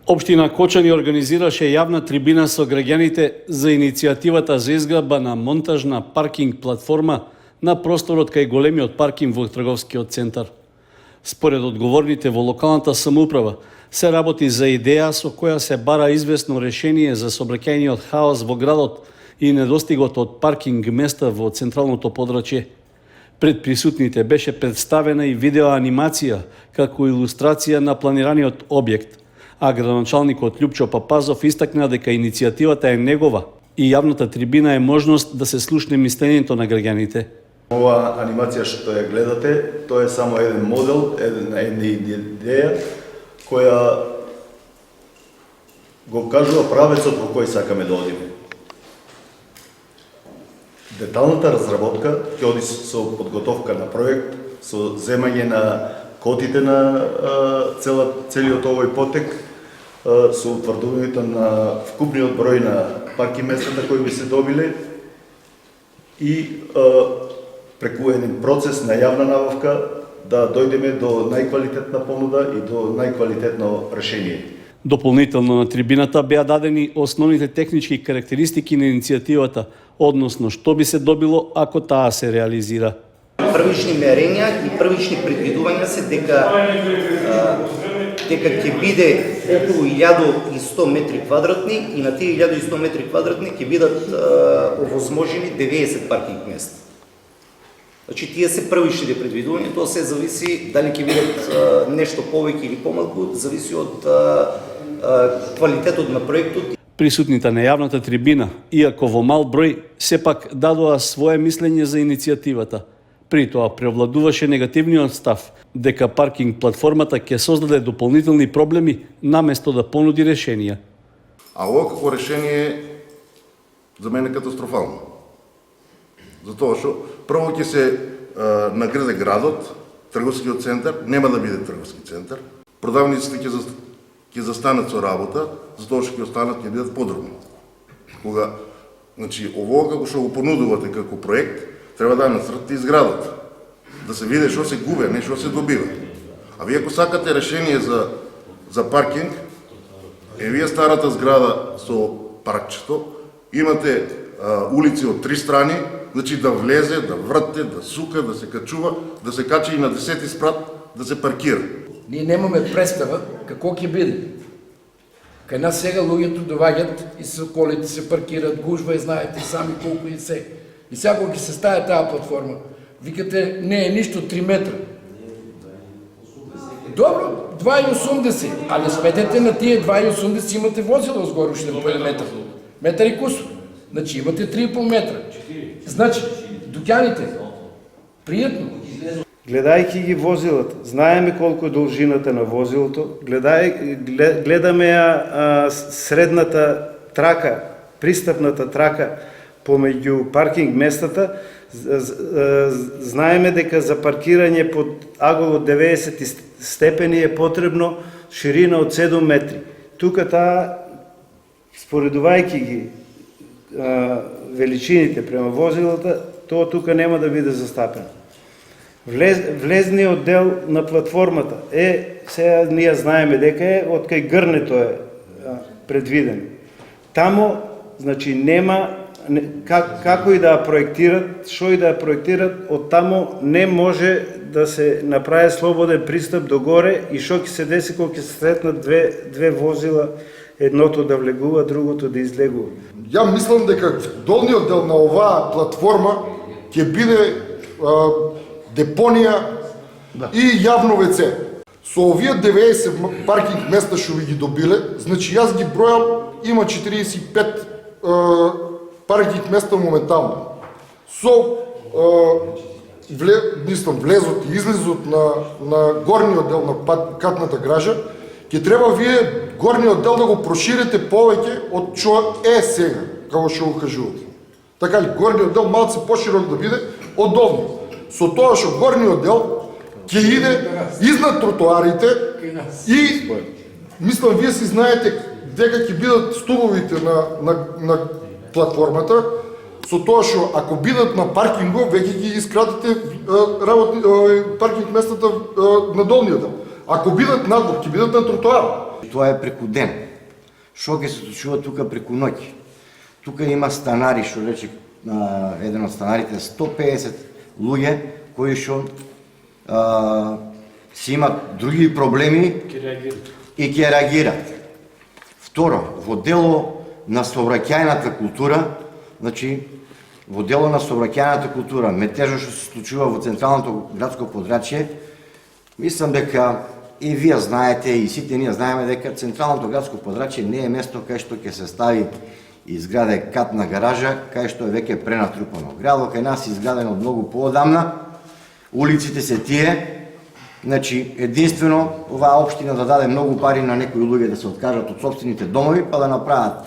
Општина Кочани организираше јавна трибина со граѓаните за иницијативата за изградба на монтажна паркинг платформа на просторот кај големиот паркинг во трговскиот центар. Според одговорните во локалната самоуправа, се работи за идеја со која се бара известно решение за сообраќајниот хаос во градот и недостигот од паркинг места во централното подрачје. Пред присутните беше представена и видеоанимација како илустрација на планираниот објект, а градоначалникот Љупчо Папазов истакна дека иницијативата е негова и јавната трибина е можност да се слушне мислењето на граѓаните. Ова анимација што ја гледате, тоа е само еден модел, една идеја која го кажува правецот во кој сакаме да одиме. Деталната разработка ќе оди со подготовка на проект, со земање на котите на целиот овој потек, со утврдувањето на вкупниот број на паркинг местата кои би се добиле и преку еден процес на јавна набавка да дојдеме до најквалитетна понуда и до најквалитетно решение. Дополнително на трибината беа дадени основните технички карактеристики на иницијативата, односно што би се добило ако таа се реализира. Првични мерења и првични предвидувања се дека ќе биде околу 1100 метри квадратни и на тие 1100 метри квадратни ќе бидат овозможени 90 паркинг места. Значи, тие се првичните предвидувања, тоа се зависи дали ќе бидат нешто повеќе или помалку, зависи од квалитетот на проектот. Присутните на јавната трибина, иако во мал број, сепак дадоа свое мислење за иницијативата. При тоа преовладуваше негативниот став дека паркинг платформата ќе создаде дополнителни проблеми наместо да понуди решенија. А ова како решение за мене е катастрофално. Затоа што прво ќе се награде градот, трговскиот центар, нема да биде трговски центар. Продавниците ќе застанат со работа, затоа што ќе останат ќе бидат подробни. Кога, значи, ово како што го понудувате како проект, треба да нацртате и зградата, да се види што се губи, не што се добива. А вие ако сакате решение за паркинг, вие старата зграда со паркчето, имате улици од три страни, значи да влезе, да вртте, да сука, да се качува, да се качи и на 10-ти спрат да се паркира. Ние немаме представа какво ќе биде. Кај нас сега луѓето доаѓаат и со колите се паркират, гужва и знаете сами колку и се. И сега кога ќе се стави таа платформа, викате не е ништо 3 метра. Добро, 2,80, али сметете на тие 2,80 имате возило сгоре уште по 1 метар. Метар и кусо. Значи имате 3,5 метра. Значи, дуќаните, пријатно. Гледајќи ги возилата, знаеме колку е должината на возилото, гледаме ја средната трака, пристапната трака помеѓу паркинг местата, знаеме дека за паркирање под агол од 90 степени е потребно ширина од 7 метри. Тука таа, споредувајќи ги величините према возилата, тоа тука нема да биде застапено. Влезниот дел на платформата сега ние знаеме дека е од кај грнето е предвидено. Тамо, значи нема како и да ја проектират, што и да ја проектират, од тамо не може да се направи слободен пристап до горе и што ќе се деси кога ќе се сретнат две возила, едното да влегува, другото да излегува. Ја мислам дека долниот дел на оваа платформа ќе биде депонија и јавно ВЦ. Со овие 90 паркинг места што ви ги добиле, значи јас ги бројам, има 45 паркинг места моментално. Со влезот и излезот на горниот дел на катната гража, ќе треба вие горниот дел да го проширите повеќе од што е сега, како што го кажувате. Така ли, горниот дел малце поширок да биде од долниот. Со тоа што горниот дел ќе иде изнад тротоарите и мислам вие си знаете дека ќе бидат стубовите на платформата, со тоа што ако бидат на паркинго, веќе ги искратите паркинг местата на долниот дел. Ако бидат надвор, ќе бидат на тротоар. Тоа е преку ден. Што ќе се случува тука преку ноќ? Тука има станари, што рече еден од станарите, 150 луѓе кои што си имат други проблеми и ќе реагираат. Второ, во дело на сообраќајната култура, значи во дело на сообраќајната култура, метежот што се случува во централното градско подрачје, мислам дека и вие знаете, и сите ние знаеме дека централното градско подрачје не е место кај што ќе се стави изграде катна гаража, кај што е веќе пренатрупано. Градот кај нас е изграден од многу поодамна, улиците се тие, значи единствено оваа општина да даде многу пари на некои луѓе да се откажат од собствените домови, па да направат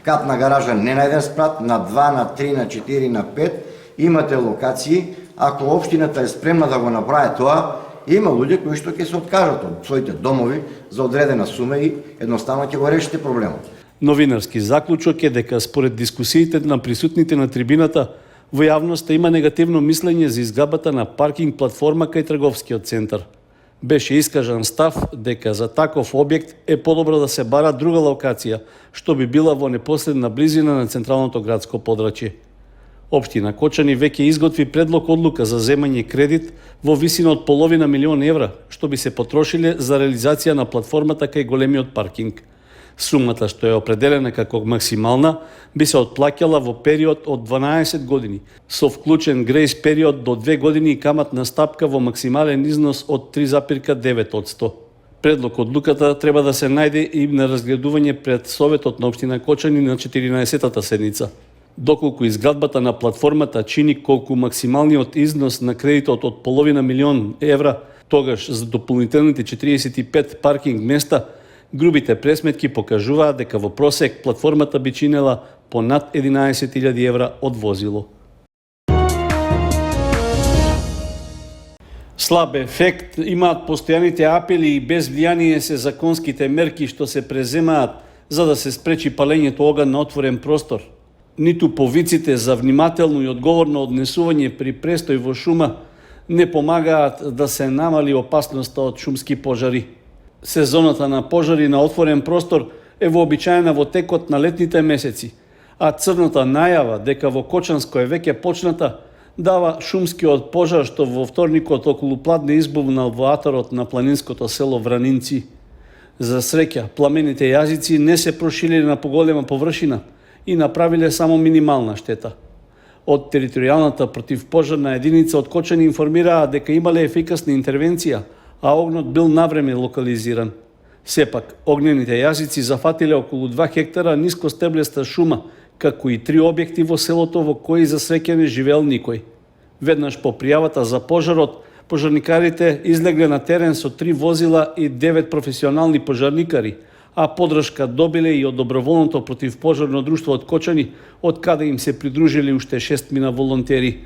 катна гаража не на еден спрат, на 2, на 3, на 4, на 5, имате локации, ако општината е спремна да го направи тоа, има луѓе кои што ќе се откажат од своите домови за одредена сума и едноставно ќе го решите проблемот. Новинарски заклучок е дека според дискусиите на присутните на трибината, во јавноста има негативно мислење за изградбата на паркинг платформа кај трговскиот центар. Беше искажан став дека за таков објект е подобро да се бара друга локација, што би била во непосредна близина на централното градско подрачје. Општина Кочани веќе изготви предлог одлука за земање кредит во висина од половина милион евра, што би се потрошиле за реализација на платформата кај големиот паркинг. Сумата што е определена како максимална би се отплаќала во период од 12 години, со вклучен грејс период до 2 години и каматна стапка во максимален износ од 3,9%. Предлог одлуката треба да се најде и на разгледување пред Советот на општина Кочани на 14-тата седница. Доколку изградбата на платформата чини колку максималниот износ на кредитот од половина милион евра, тогаш за дополнителните 45 паркинг места, грубите пресметки покажуваат дека во просек платформата би чинела по над 11.000 евра од возило. Слаб ефект имаат постојаните апели и без влијание се законските мерки што се преземаат за да се спречи палењето оган на отворен простор. Ниту повиците за внимателно и одговорно однесување при престој во шума не помагаат да се намали опасноста од шумски пожари. Сезоната на пожари на отворен простор е вообичаена во текот на летните месеци, а црната најава дека во Кочанско е веќе почната дава шумскиот пожар што во вторникот околу пладне избувнал во атарот на планинското село Вранинци. За среќа, пламените јазици не се прошириле на поголема површина и направиле само минимална штета. Од територијалната противпожарна единица од Кочани информираа дека имале ефикасна интервенција, а огнот бил навреме локализиран. Сепак, огнените јазици зафатиле околу 2 хектара ниско стеблеста шума, како и 3 објекти во селото во кои за среќа не живеел никој. Веднаш по пријавата за пожарот, пожарникарите излегле на терен со 3 возила и 9 професионални пожарникари, а подршка добиле и од доброволното противпожарно друштво од Кочани, од каде им се придружили уште 6 волонтери.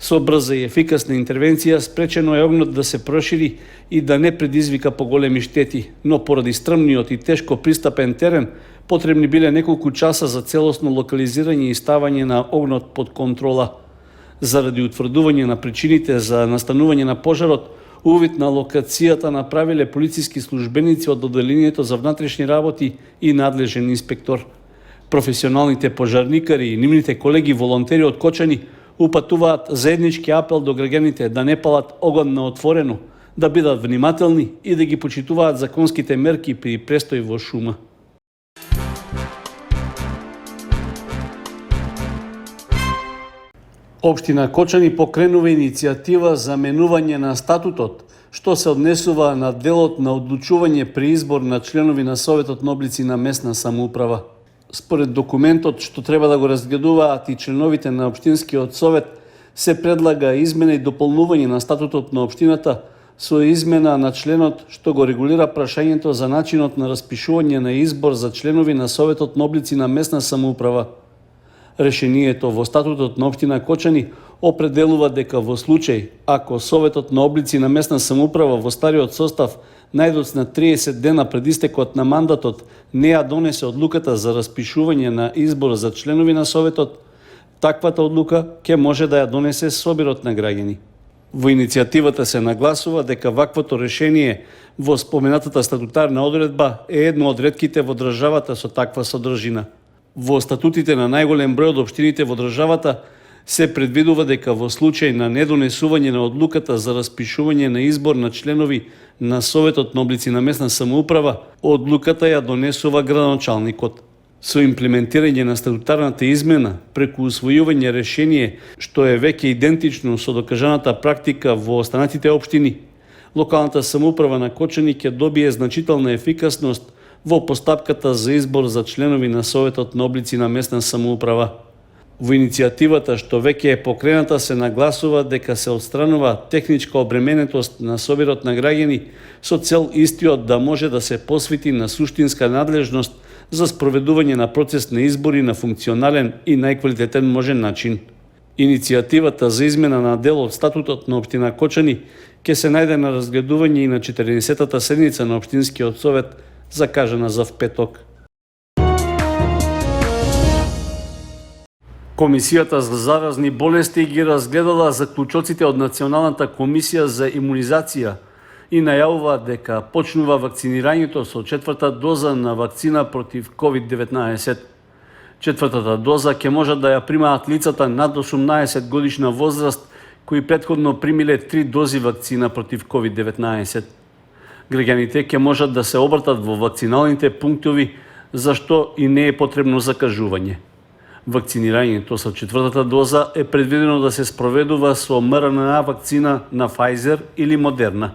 Со брза и ефикасна интервенција спречено е огнот да се прошири и да не предизвика поголеми штети, но поради стрмниот и тешко пристапен терен, потребни биле неколку часа за целосно локализирање и ставање на огнот под контрола. Заради утврдување на причините за настанување на пожарот, увид на локацијата направиле полициски службеници од Одделението за внатрешни работи и надлежен инспектор. Професионалните пожарникари и нивните колеги волонтери од Кочани упатуваат заеднички апел до граѓаните да не палат оган на отворено, да бидат внимателни и да ги почитуваат законските мерки при престој во шума. Општина Кочани покренува иницијатива за менување на статутот, што се однесува на делот на одлучување при избор на членови на Советот на облици на местна самоуправа. Според документот што треба да го разгледуваат и членовите на Општинскиот совет, се предлага измена и дополнување на статутот на општината со измена на членот што го регулира прашањето за начинот на распишување на избор за членови на Советот на облици на местна самоуправа. Решението во статутот на општина Кочани определува дека во случај ако Советот на облици на местна самоуправа во стариот состав најдоцна 30 дена пред истекот на мандатот не ја донесе одлуката за распишување на избор за членови на Советот, таквата одлука ќе може да ја донесе собирот на граѓани. Во иницијативата се нагласува дека ваквото решение Во споменатата статутарна одредба е едно од ретките во државата со таква содржина. Во статутите на најголем број од општините во државата се предвидува дека во случај на недонесување на одлуката за распишување на избор на членови на Советот на облици на местна самоуправа, одлуката ја донесува градоначалникот. Со имплементирање на статутарната измена преку усвојување решение што е веќе идентично со докажаната практика во останатите општини, локалната самоуправа на Кочани ќе добие значителна ефикасност во постапката за избор за членови на Советот на облици на местна самоуправа. Во иницијативата што веќе е покрената се нагласува дека се отстранува техничка обременетост на собирот на граѓани со цел истиот да може да се посвети на суштинска надлежност за спроведување на процес на избори на функционален и најквалитетен можен начин. Иницијативата за измена на дел од статутот на општина Кочани ќе се најде на разгледување и на 40-тата седница на општинскиот совет закажана за петок. Комисијата за заразни болести ги разгледала заклучоците од Националната комисија за имунизација и најавува дека почнува вакцинирањето со четврта доза на вакцина против COVID-19. Четвртата доза ќе можат да ја примаат лицата над 18 годишна возраст кои претходно примиле 3 дози вакцина против COVID-19. Граѓаните ќе можат да се обратат во вакциналните пунктови, зашто и не е потребно закажување. Вакцинирањето со четвртата доза е предвидено да се спроведува со МРНА вакцина на Pfizer или Модерна.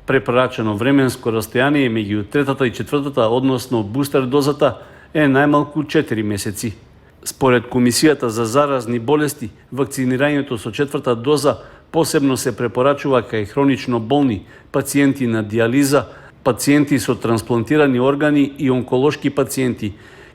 Препорачено временско расстојание меѓу третата и четвртата, односно бустер дозата, е најмалку 4 месеци. Според Комисијата за заразни болести, вакцинирањето со четврта доза посебно се препорачува кај хронично болни, пациенти на диализа, пациенти со трансплантирани органи и онколошки пациенти,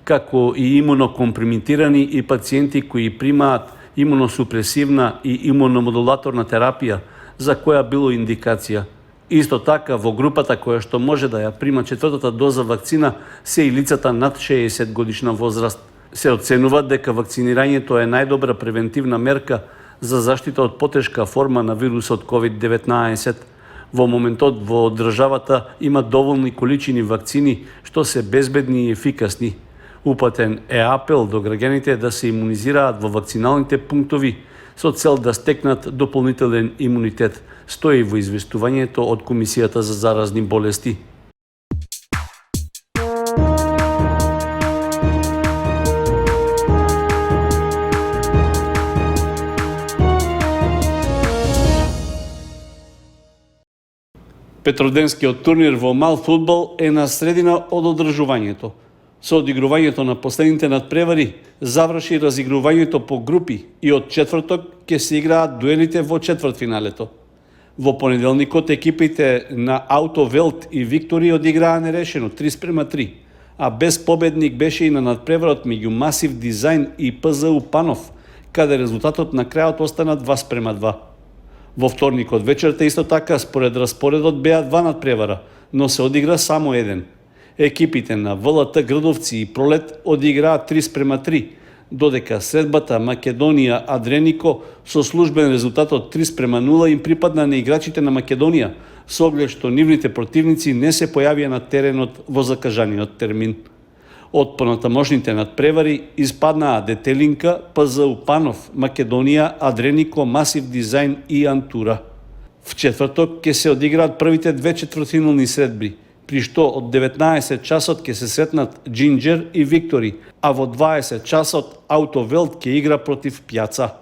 како и имунокомпромитирани и пациенти кои примаат имуносупресивна и имуномодулаторна терапија, за која било индикација. Исто така, во групата која што може да ја прима четвртата доза вакцина се и лицата над 60 годишна возраст. Се оценува дека вакцинирањето е најдобра превентивна мерка за заштита од потешка форма на вирусот COVID-19. Во моментот во државата има доволни количини вакцини што се безбедни и ефикасни. Упатен е апел до граѓаните да се имунизираат во вакциналните пунктови со цел да стекнат дополнителен имунитет, стои во известувањето од Комисијата за заразни болести. Петроденскиот турнир во мал фудбал е на средина од одржувањето. Со одигрувањето на последните надпревари заврши разигрувањето по групи и од четврток ќе се играат дуелите во четвртфиналето. Во понеделникот екипите на Аутовелт и Виктори одиграа нерешено 3:3, а без победник беше и на надпреварот меѓу Масив Дизајн и ПЗУ Панов, каде резултатот на крајот остана 2:2. Во вторникот вечерта исто така според распоредот беа 2 надпревара, но се одигра само еден. Екипите на ВЛТ Грдовци и Пролет одиграа 3:3, додека средбата Македонија Адренико со службен резултат од 3:0 им припадна на играчите на Македонија, со оглед што нивните противници не се појавија на теренот во закажаниот термин. Од понатамошните надпревари испаднаа Детелинка, ПЗУ Панов, Македонија, Адренико, Масив Дизајн и Антура. В четврток ќе се одиграат првите 2 четвртфинални средби, при што од 19 часот ќе се сретнат Джинџер и Виктори, а во 20 часот Аутовелт ќе игра против Пјаца.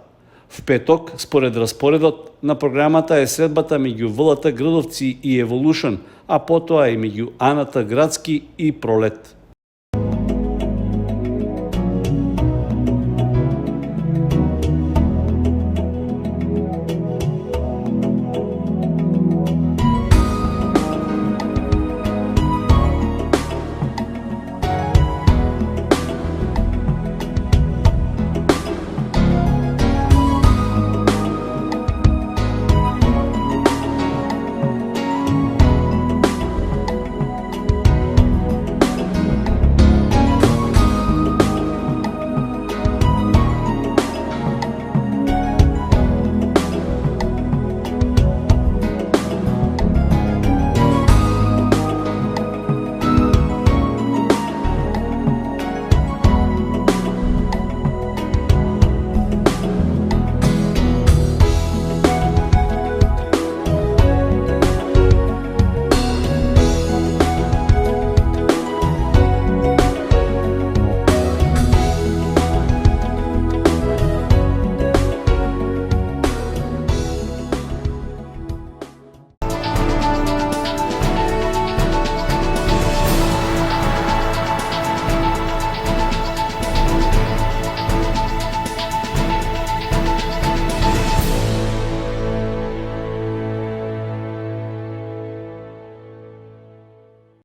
В петок, според распоредот, на програмата е средбата меѓу ВЛТ Грдовци и Еволушн, а потоа и меѓу Аната Градски и Пролет.